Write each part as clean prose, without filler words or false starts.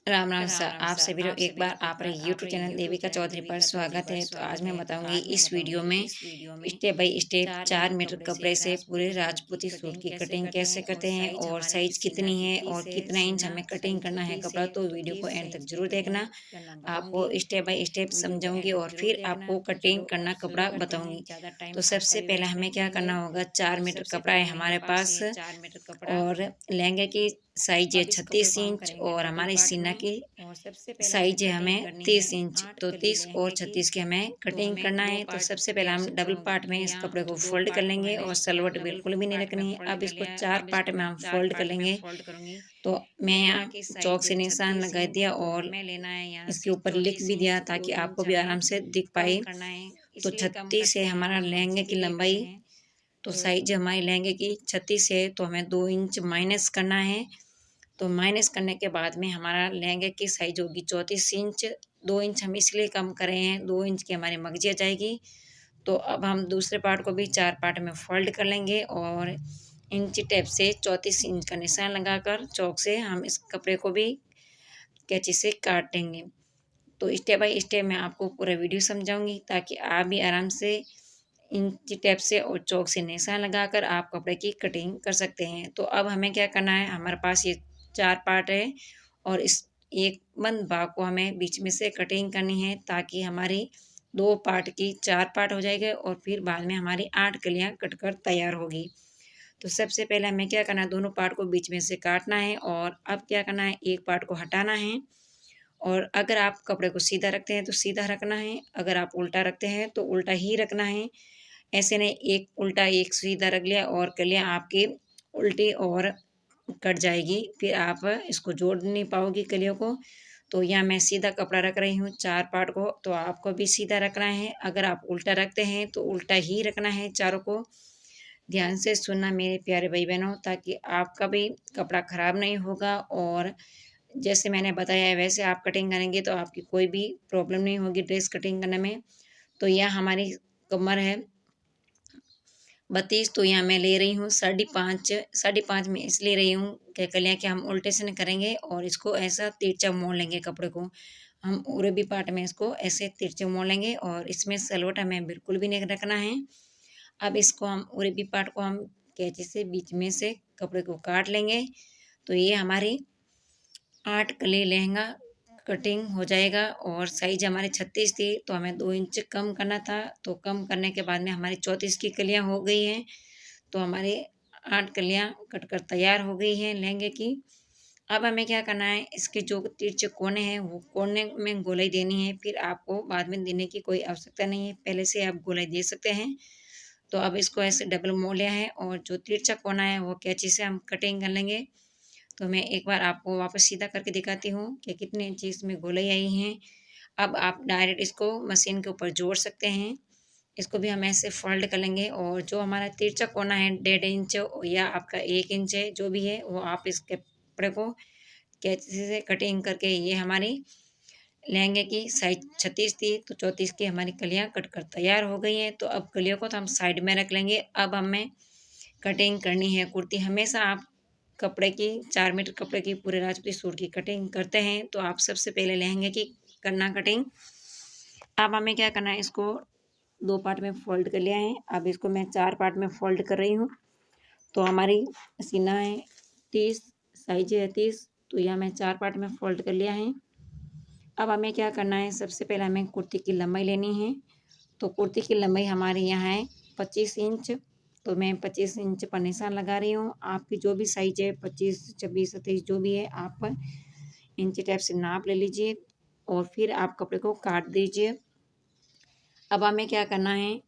Ram Ram sir, आप सभी लोग एक बार आप रहे यूट्यूब चैनल देविका चौधरी पर स्वागत है। तो आज मैं बताऊंगी इस वीडियो में स्टेप बाय स्टेप 4 मीटर कपड़े से पूरे राजपूती सूट की कटिंग कैसे करते हैं और साइज कितनी है और कितना इंच हमें कटिंग करना है कपड़ा। तो वीडियो को एंड तक जरूर देखना, आपको स्टेप बाय स्टेप समझाऊंगी और फिर आपको कटिंग करना कपड़ा बताऊंगी। तो सबसे पहले हमें क्या करना होगा, 4 मीटर कपड़ा है हमारे पास और लहंगे की साइज है 36 इंच और हमारी सीना की साइज है हमें 30 इंच। तो 30 और 36 की हमें कटिंग करना है। तो सबसे पहले हम डबल पार्ट में इस कपड़े को फोल्ड कर लेंगे और सलवट बिल्कुल भी नहीं रखनी है। अब इसको 4 पार्ट में हम फोल्ड कर लेंगे। तो मैं यहाँ चौक से निशान लगा दिया और इसके ऊपर लिख भी दिया ताकि आपको भी आराम से दिख पाए। तो 36 है हमारा लहंगे की लंबाई। तो साइज हमारे लहंगे की 36 है, तो हमें 2 इंच माइनस करना है। तो माइनस करने के बाद में हमारा लहंगे की साइज होगी 34 इंच। 2 इंच हम इसलिए कम कर रहे हैं, 2 इंच की हमारी मगजी आ जाएगी। तो अब हम दूसरे पार्ट को भी 4 पार्ट में फोल्ड कर लेंगे और इंची टेप से 34 इंच का निशान लगाकर चौक से हम इस कपड़े को भी कैंची से काटेंगे। तो स्टेप बाय स्टेप मैं आपको पूरा वीडियो समझाऊंगी ताकि आप भी आराम से इंची टेप से और चौक से निशान लगाकर आप कपड़े की कटिंग कर सकते हैं। तो अब हमें क्या करना है, हमारे पास ये 4 पार्ट है और इस एक बंद भाग को हमें बीच में से कटिंग करनी है ताकि हमारी 2 पार्ट की 4 पार्ट हो जाएगा और फिर बाद में हमारी 8 कलियां कटकर तैयार होगी। तो सबसे पहले हमें क्या करना है, दोनों पार्ट को बीच में से काटना है और अब क्या करना है, एक पार्ट को हटाना है। और अगर आप कपड़े को सीधा रखते हैं तो सीधा रखना है, अगर आप उल्टा रखते हैं तो उल्टा ही रखना है। ऐसे नहीं एक उल्टा एक सीधा रख लिया और कलियां आपकी उल्टी और कट जाएगी, फिर आप इसको जोड़ नहीं पाओगी कलियों को। तो यहाँ मैं सीधा कपड़ा रख रही हूँ 4 पार्ट को, तो आपको भी सीधा रखना है। अगर आप उल्टा रखते हैं तो उल्टा ही रखना है चारों को। ध्यान से सुनना मेरे प्यारे भाई बहनों, ताकि आपका भी कपड़ा खराब नहीं होगा और जैसे मैंने बताया है वैसे आप कटिंग करेंगे तो आपकी कोई भी प्रॉब्लम नहीं होगी ड्रेस कटिंग करने में। तो यह हमारी कमर है 32, तो यहाँ मैं ले रही हूँ 5.5। 5.5 में इसलिए रही हूँ कि कलियाँ कि हम उल्टे से नहीं करेंगे और इसको ऐसा तिरछा मोड़ लेंगे कपड़े को। हम पूरे भी पार्ट में इसको ऐसे तिरछे मोड़ लेंगे और इसमें सलवट हमें बिल्कुल भी नहीं रखना है। अब इसको हम पूरे भी पार्ट को हम कैंची से बीच में से कपड़े को काट लेंगे। तो ये हमारी 8 कली लहंगा कटिंग हो जाएगा और साइज हमारे 36 थी तो हमें 2 इंच कम करना था। तो कम करने के बाद में हमारी 34 की कलियां हो गई हैं। तो हमारे 8 कलियां कटकर तैयार हो गई हैं लहंगे की। अब हमें क्या करना है, इसके जो तिरछे कोने हैं वो कोने में गोलाई देनी है, फिर आपको बाद में देने की कोई आवश्यकता नहीं है, पहले से आप गोलाई दे सकते हैं। तो अब इसको ऐसे डबल मोड़ लिया है और जो तिरछा कोना है वो कैंची से हम कटिंग कर लेंगे। तो मैं एक बार आपको वापस सीधा करके दिखाती हूँ कि कितने इंच इसमें गोलाई आई हैं। अब आप डायरेक्ट इसको मशीन के ऊपर जोड़ सकते हैं। इसको भी हम ऐसे फोल्ड कर लेंगे और जो हमारा तिरछा कोना है 1.5 इंच या आपका 1 इंच है जो भी है, वो आप इस कपड़े को कैंची से कटिंग करके, ये हमारी लहंगे की साइज 36 थी तो 34 की हमारी कलियां कटकर तैयार हो गई हैं। तो अब कलियों को तो हम साइड में रख लेंगे। अब हमें कटिंग करनी है कुर्ती। हमेशा आप कपड़े की 4 मीटर कपड़े की पूरे राजपूती सूट की कटिंग करते हैं तो आप सबसे पहले लहंगे की करना कटिंग। अब हमें क्या करना है, इसको 2 पार्ट में फोल्ड कर लिया है। अब इसको मैं 4 पार्ट में फोल्ड कर रही हूँ। तो हमारी सीना है 30, साइज है 30, तो यह मैं 4 पार्ट में फोल्ड कर लिया है। अब हमें क्या करना है, सबसे पहले हमें कुर्ती की लंबाई लेनी है। तो कुर्ती की लंबाई हमारे यहाँ है 25 इंच। तो मैं 25 इंच पर निशान लगा रही हूँ। आपकी जो भी साइज है 25, 26, 27 जो भी है आप इंची टेप से नाप ले लीजिए और फिर आप कपड़े को काट दीजिए। अब हमें क्या करना है,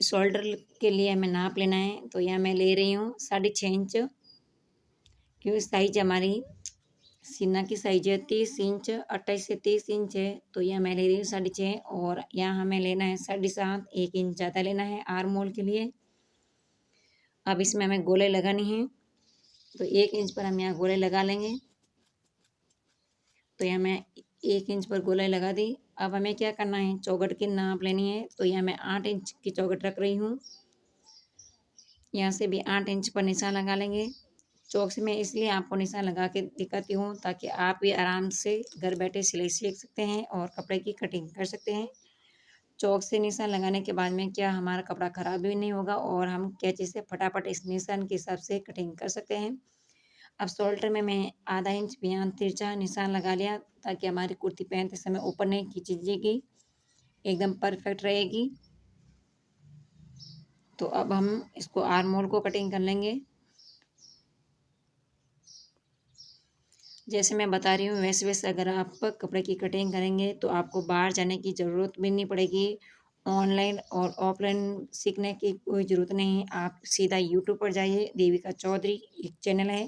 शोल्डर के लिए हमें नाप लेना है। तो यहाँ मैं ले रही हूँ 6.5 इंच, क्योंकि साइज हमारी सीना की साइज है 30 इंच, 28 से 30 इंच है। तो यह मैं ले रही हूँ 6.5 और यहाँ हमें लेना है 7.5, 1 इंच ज़्यादा लेना है आर्म होल के लिए। अब इसमें हमें गोले लगानी है, तो 1 इंच पर हम यहाँ गोले लगा लेंगे। तो यहाँ मैं 1 इंच पर गोलाई लगा दी। अब हमें क्या करना है, चौखट की नाप लेनी है। तो यहाँ मैं 8 इंच की चौखट रख रही हूँ। यहाँ से भी 8 इंच पर निशान लगा लेंगे। चौक से मैं इसलिए आपको निशान लगा के दिखाती हूँ ताकि आप भी आराम से घर बैठे सिलाई सीख सकते हैं और कपड़े की कटिंग कर सकते हैं। चौक से निशान लगाने के बाद में क्या हमारा कपड़ा ख़राब भी नहीं होगा और हम कैंची से फटाफट इस निशान के हिसाब से कटिंग कर सकते हैं। अब शोल्डर में मैं आधा इंच बयान तिरछा निशान लगा लिया ताकि हमारी कुर्ती पहनते समय ऊपर नहीं खींचेगी, एकदम परफेक्ट रहेगी। तो अब हम इसको आर्म होल को कटिंग कर लेंगे। जैसे मैं बता रही हूँ वैसे वैसे अगर आप कपड़े की कटिंग करेंगे तो आपको बाहर जाने की ज़रूरत भी नहीं पड़ेगी। ऑनलाइन और ऑफलाइन सीखने की कोई ज़रूरत नहीं है। आप सीधा यूट्यूब पर जाइए, देविका चौधरी एक चैनल है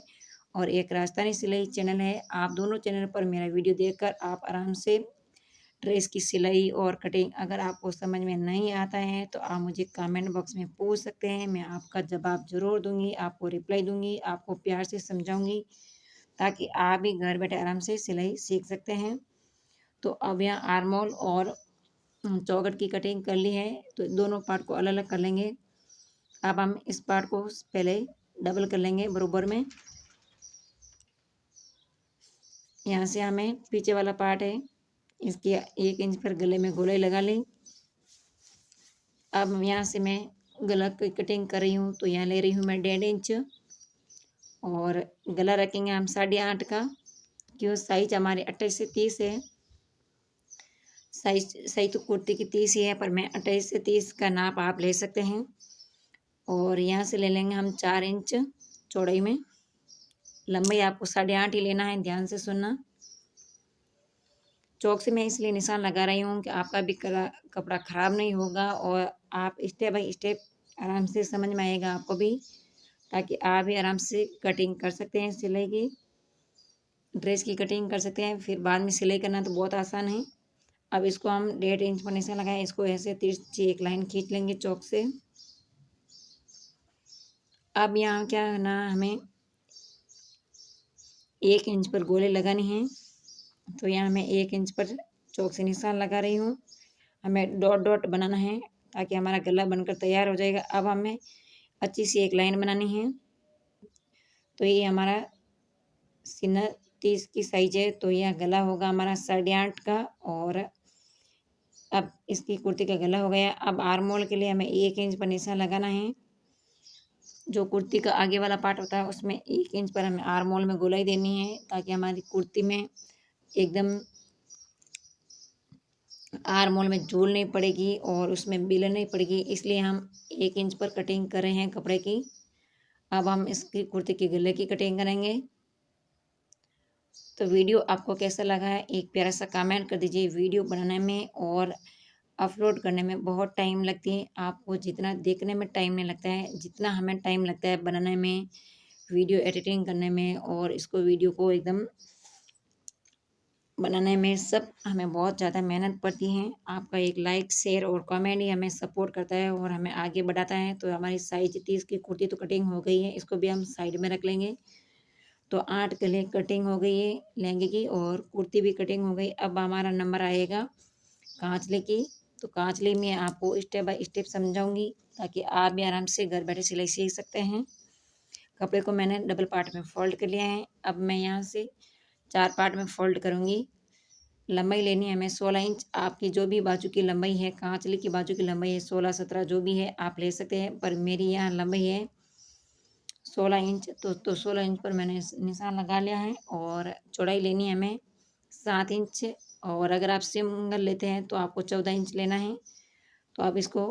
और एक राजस्थानी सिलाई चैनल है। आप दोनों चैनल पर मेरा वीडियो देखकर आप आराम से ड्रेस की सिलाई और कटिंग अगर आपको समझ में नहीं आता है तो आप मुझे कमेंट बॉक्स में पूछ सकते हैं। मैं आपका जवाब ज़रूर दूँगी, आपको रिप्लाई दूँगी, आपको प्यार से समझाऊँगी ताकि आप भी घर बैठे आराम से सिलाई सीख सकते हैं। तो अब यहाँ आर्म होल और चौखट की कटिंग कर ली है तो दोनों पार्ट को अलग अलग कर लेंगे। अब हम इस पार्ट को पहले डबल कर लेंगे बराबर में। यहाँ से हमें पीछे वाला पार्ट है इसकी 1 इंच पर गले में गोलाई लगा ली। अब यहाँ से मैं गला की कटिंग कर रही हूँ तो यहाँ ले रही हूँ मैं 1.5 इंच और गला रखेंगे हम 8.5 का, क्यों साइज हमारे 28 से 30 है। साइज सही तो कुर्ती की 30 ही है पर मैं 28 से 30 का नाप आप ले सकते हैं। और यहाँ से ले लेंगे हम 4 इंच चौड़ाई में। लंबाई आपको 8.5 ही लेना है, ध्यान से सुनना। चौक से मैं इसलिए निशान लगा रही हूँ कि आपका भी कपड़ा ख़राब नहीं होगा और आप स्टेप बाई स्टेप आराम से समझ में आएगा आपको भी, ताकि आप भी आराम से कटिंग कर सकते हैं सिलाई की, ड्रेस की कटिंग कर सकते हैं। फिर बाद में सिलाई करना तो बहुत आसान है। अब इसको हम 1.5 इंच पर निशान लगाएं, इसको ऐसे तिरछी एक लाइन खींच लेंगे चौक से। अब यहाँ क्या करना हमें 1 इंच पर गोले लगानी हैं तो यहाँ मैं 1 इंच पर चौक से निशान लगा रही हूँ। हमें डॉट डॉट बनाना है ताकि हमारा गला बनकर तैयार हो जाएगा। अब हमें अच्छी सी एक लाइन बनानी है। तो ये हमारा सीना 30 की साइज है तो यह गला होगा हमारा 8.5 का और अब इसकी कुर्ती का गला हो गया। अब आर्म होल के लिए हमें 1 इंच पर निशान लगाना है। जो कुर्ती का आगे वाला पार्ट होता है उसमें 1 इंच पर हमें आर्म होल में गोलाई देनी है ताकि हमारी कुर्ती में एकदम आर्म होल में झूल नहीं पड़ेगी और उसमें बिलन नहीं पड़ेगी, इसलिए हम 1 इंच पर कटिंग कर रहे हैं कपड़े की। अब हम इसकी कुर्ती के गले की कटिंग करेंगे। तो वीडियो आपको कैसा लगा है एक प्यारा सा कमेंट कर दीजिए। वीडियो बनाने में और अपलोड करने में बहुत टाइम लगती है, आपको जितना देखने में टाइम नहीं लगता है जितना हमें टाइम लगता है बनाने में, वीडियो एडिटिंग करने में और इसको वीडियो को एकदम बनाने में सब हमें बहुत ज़्यादा मेहनत पड़ती है। आपका एक लाइक शेयर और कमेंट ही हमें सपोर्ट करता है और हमें आगे बढ़ाता है। तो हमारी साइज 30 की कुर्ती तो कटिंग हो गई है, इसको भी हम साइड में रख लेंगे। तो 8 गले कटिंग हो गई है लहंगे की और कुर्ती भी कटिंग हो गई। अब हमारा नंबर आएगा कांचले की। तो कांचले में आपको स्टेप बाय स्टेप समझाऊंगी ताकि आप भी आराम से घर बैठे सिलाई सीख सकते हैं। कपड़े को मैंने डबल पार्ट में फोल्ड कर लिया है। अब मैं यहाँ से 4 पार्ट में फोल्ड करूँगी। लंबाई लेनी है हमें 16 इंच। आपकी जो भी बाजू की लंबाई है, कांचली की बाजू की लंबाई है 16-17 जो भी है आप ले सकते हैं, पर मेरी यहाँ लंबाई है 16 इंच। तो 16 इंच पर मैंने निशान लगा लिया है और चौड़ाई लेनी है हमें 7 इंच और अगर आप सिंगल लेते हैं तो आपको 14 इंच लेना है। तो अब इसको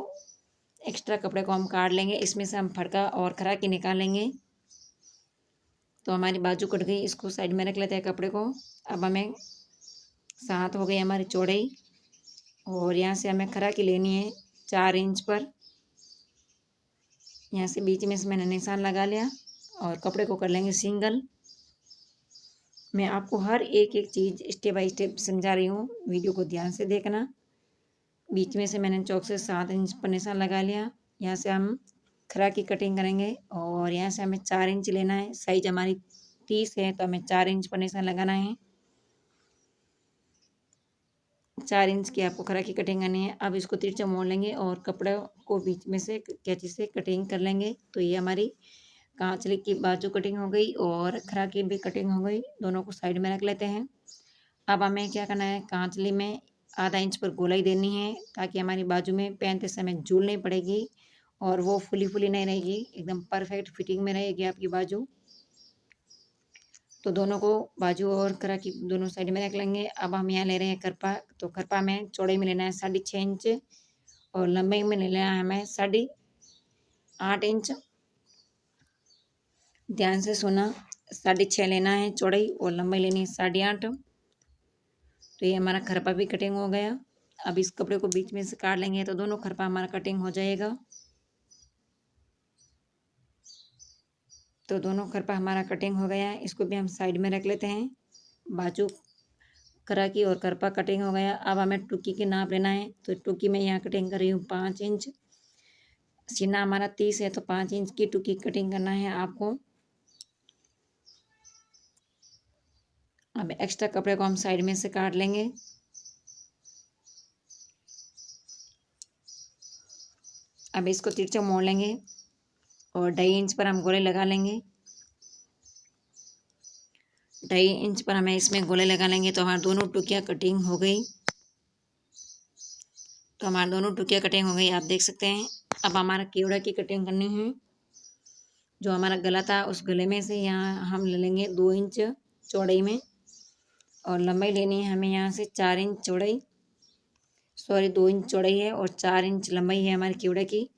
एक्स्ट्रा कपड़े को हम काट लेंगे, इसमें से हम फड़का और खराकी निकाल लेंगे। तो हमारी बाजू कट गई, इसको साइड में रख लेते हैं कपड़े को। अब हमें 7 हो गई हमारी चौड़ाई और यहाँ से हमें खराकी लेनी है 4 इंच पर। यहाँ से बीच में से मैंने निशान लगा लिया और कपड़े को कर लेंगे सिंगल। मैं आपको हर एक एक चीज़ स्टेप बाय स्टेप समझा रही हूँ, वीडियो को ध्यान से देखना। बीच में से मैंने चौक से 7 इंच पर निशान लगा लिया। यहाँ से हम खरा की कटिंग करेंगे और यहाँ से हमें 4 इंच लेना है। साइज हमारी 30 है तो हमें 4 इंच पर निशान लगाना है। 4 इंच की आपको खरा की कटिंग करनी है। अब इसको तिरछा मोड़ लेंगे और कपड़े को बीच में से कैंची से कटिंग कर लेंगे। तो ये हमारी कांचली की बाजू कटिंग हो गई और खरा की भी कटिंग हो गई। दोनों को साइड में रख लेते हैं। अब हमें क्या करना है, कांचली में आधा इंच पर गोलाई देनी है ताकि हमारी बाजू में पहनते समय जूल नहीं पड़ेगी और वो फुली फुली नहीं रहेगी, एकदम परफेक्ट फिटिंग में रहेगी आपकी बाजू। तो दोनों को बाजू और करा की दोनों साइड में रख लेंगे। अब हम यहाँ ले रहे हैं करपा। तो करपा में चौड़ाई में लेना है 6.5 इंच और लंबाई में ले लेना है हमें 8.5 इंच। ध्यान से सुना, 6.5 लेना है चौड़ाई और लंबाई लेनी है 8.5। तो ये हमारा खरपा भी कटिंग हो गया। अब इस कपड़े को बीच में से काट लेंगे तो दोनों खरपा हमारा कटिंग हो जाएगा। तो दोनों खरपा हमारा कटिंग हो गया है, इसको भी हम साइड में रख लेते हैं। बाजू करा की और करपा कटिंग हो गया। अब हमें टुकी की नाप लेना है। तो टुकी में यहाँ कटिंग कर रही हूँ 5 इंच। सीना हमारा 30 है तो 5 इंच की टुकी कटिंग करना है आपको। अब एक्स्ट्रा कपड़े को हम साइड में से काट लेंगे। अब इसको तिरछा मोड़ लेंगे और 2.5 इंच पर हम गोले लगा लेंगे। 2.5 इंच पर हमें इसमें गोले लगा लेंगे तो हमारी दोनों टुकियाँ कटिंग हो गई। तो हमारी दोनों टुकियाँ कटिंग हो गई, आप देख सकते हैं। अब हमारा केवड़ा की कटिंग करनी है। जो हमारा गला था उस गले में से यहाँ हम ले लेंगे 2 इंच चौड़ाई में और लंबाई लेनी है हमें यहाँ से 4 इंच चौड़ाई, 2 इंच चौड़ाई है और 4 इंच लंबाई है हमारी केवड़े की।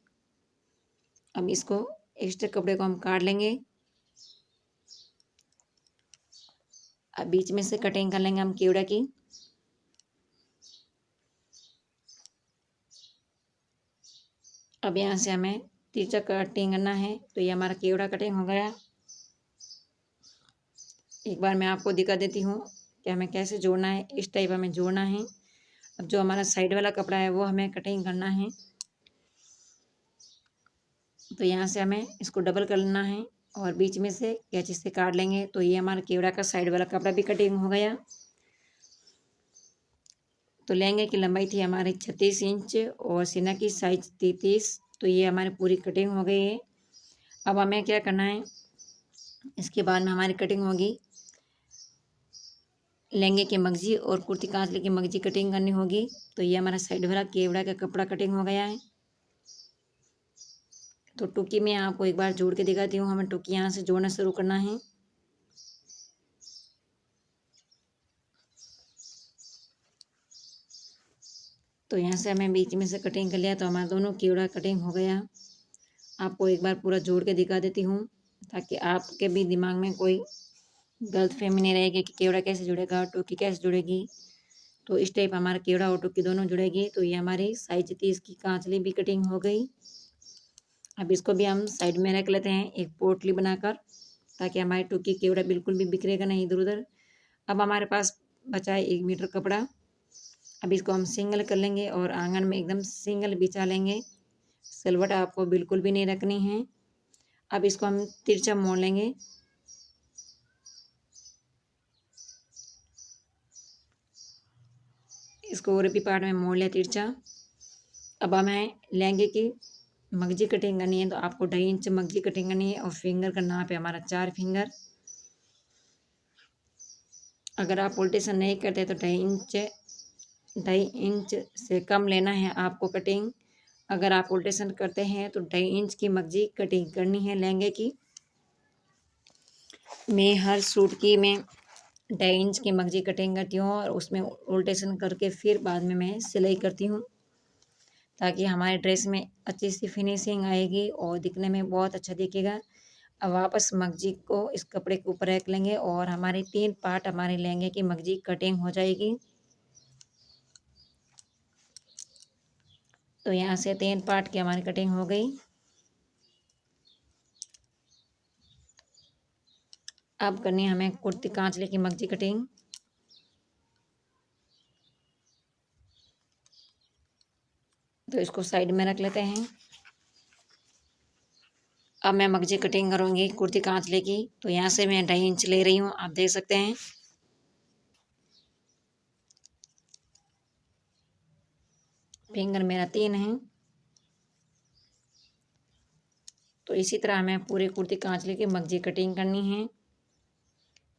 अब इसको एक्स्ट्रा कपड़े को हम काट लेंगे। अब बीच में से कटिंग कर लेंगे हम केवड़ा की। अब यहाँ से हमें तिरछा कटिंग करना है। तो ये हमारा केवड़ा कटिंग हो गया। एक बार मैं आपको दिखा देती हूँ कि हमें कैसे जोड़ना है। इस टाइप हमें जोड़ना है। अब जो हमारा साइड वाला कपड़ा है वो हमें कटिंग करना है। तो यहाँ से हमें इसको डबल कर लेना है और बीच में से कैंची से काट लेंगे। तो ये हमारा केवड़ा का साइड वाला कपड़ा भी कटिंग हो गया। तो लहंगे की लंबाई थी हमारी 36 इंच और सीना की साइज 33। तो ये हमारी पूरी कटिंग हो गई है। अब हमें क्या करना है, इसके बाद में हमारी कटिंग होगी लहंगे के मगजी और कुर्ती कांचले की मगजी कटिंग करनी होगी। तो ये हमारा साइड वाला केवड़ा का कपड़ा कटिंग हो गया है। तो टुकी में आपको एक बार जोड़ के दिखाती हूँ। हमें टुकी यहाँ से जोड़ना शुरू करना है। तो यहाँ से हमें बीच में से कटिंग कर लिया तो हमारा दोनों केवड़ा कटिंग हो गया। आपको एक बार पूरा जोड़ के दिखा देती हूँ ताकि आपके भी दिमाग में कोई गलतफहमी नहीं रहेगी कि केवड़ा कैसे जुड़ेगा, टुकी कैसे जुड़ेगी। तो इस टाइप हमारा केवड़ा और टुकी दोनों जुड़ेगी। तो ये हमारी साइज 30 की कांचली भी कटिंग हो गई। अब इसको भी हम साइड में रख लेते हैं एक पोटली बनाकर ताकि हमारी टुकी केवड़ा बिल्कुल भी बिखरेगा नहीं इधर उधर। अब हमारे पास बचा है 1 मीटर कपड़ा। अब इसको हम सिंगल कर लेंगे और आंगन में एकदम सिंगल बिछा लेंगे। सिलवट आपको बिल्कुल भी नहीं रखनी है। अब इसको हम तिरछा मोड़ लेंगे। इसको और भी पार्ट में मोड़ लिया तिरछा। अब हमें लहंगे की मगजी कटिंग करनी है। तो आपको 2.5 इंच मगजी कटिंग करनी है और फिंगर का नाप है हमारा 4 फिंगर। अगर आप उल्टेशन नहीं करते तो 2.5 इंच से कम लेना है आपको कटिंग। अगर आप उल्टेशन करते हैं तो 2.5 इंच की मगजी कटिंग करनी है लहंगे की। मैं हर सूट की मैं 2.5 इंच की मगजी कटिंग करती हूँ और उसमें उल्टेशन करके फिर बाद में मैं सिलाई करती हूँ ताकि हमारे ड्रेस में अच्छी सी फिनिशिंग आएगी और दिखने में बहुत अच्छा दिखेगा। अब वापस मगजी को इस कपड़े के ऊपर रख लेंगे और हमारे 3 पार्ट हमारे लहंगे की मगजी कटिंग हो जाएगी। तो यहाँ से 3 पार्ट की हमारी कटिंग हो गई। अब करनी है हमें कुर्ती कांचले की मगजी कटिंग। तो इसको साइड में रख लेते हैं। अब मैं मगजी कटिंग करूँगी कुर्ती कांचले की। तो यहाँ से मैं 2.5 इंच ले रही हूँ, आप देख सकते हैं। फिंगर मेरा 3 है। तो इसी तरह हमें पूरे कुर्ती कांचले की मगजी कटिंग करनी है।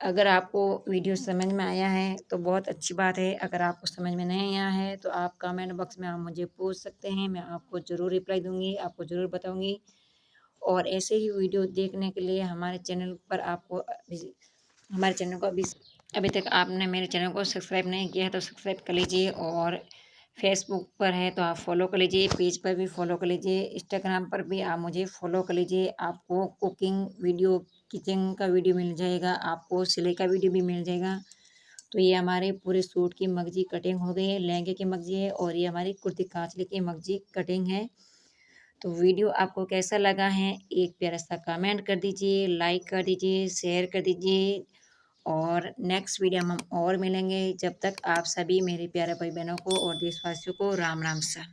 अगर आपको वीडियो समझ में आया है तो बहुत अच्छी बात है। अगर आपको समझ में नहीं आया है तो आप कमेंट बॉक्स में आप मुझे पूछ सकते हैं, मैं आपको ज़रूर रिप्लाई दूँगी, आपको ज़रूर बताऊँगी। और ऐसे ही वीडियो देखने के लिए हमारे चैनल पर आपको हमारे चैनल को अभी तक आपने मेरे चैनल को सब्सक्राइब नहीं किया है तो सब्सक्राइब कर लीजिए। और फेसबुक पर है तो आप फॉलो कर लीजिए, पेज पर भी फॉलो कर लीजिए, इंस्टाग्राम पर भी आप मुझे फॉलो कर लीजिए। आपको कुकिंग वीडियो, किचन का वीडियो मिल जाएगा, आपको सिलाई का वीडियो भी मिल जाएगा। तो ये हमारे पूरे सूट की मगजी कटिंग हो गई है, लहंगे की मगजी है और ये हमारी कुर्ती कांचले की मगजी कटिंग है। तो वीडियो आपको कैसा लगा है एक प्यारा सा कमेंट कर दीजिए, लाइक कर दीजिए, शेयर कर दीजिए। और नेक्स्ट वीडियो में हम और मिलेंगे। जब तक आप सभी मेरे प्यारे भाई बहनों को और देशवासियों को राम राम सा।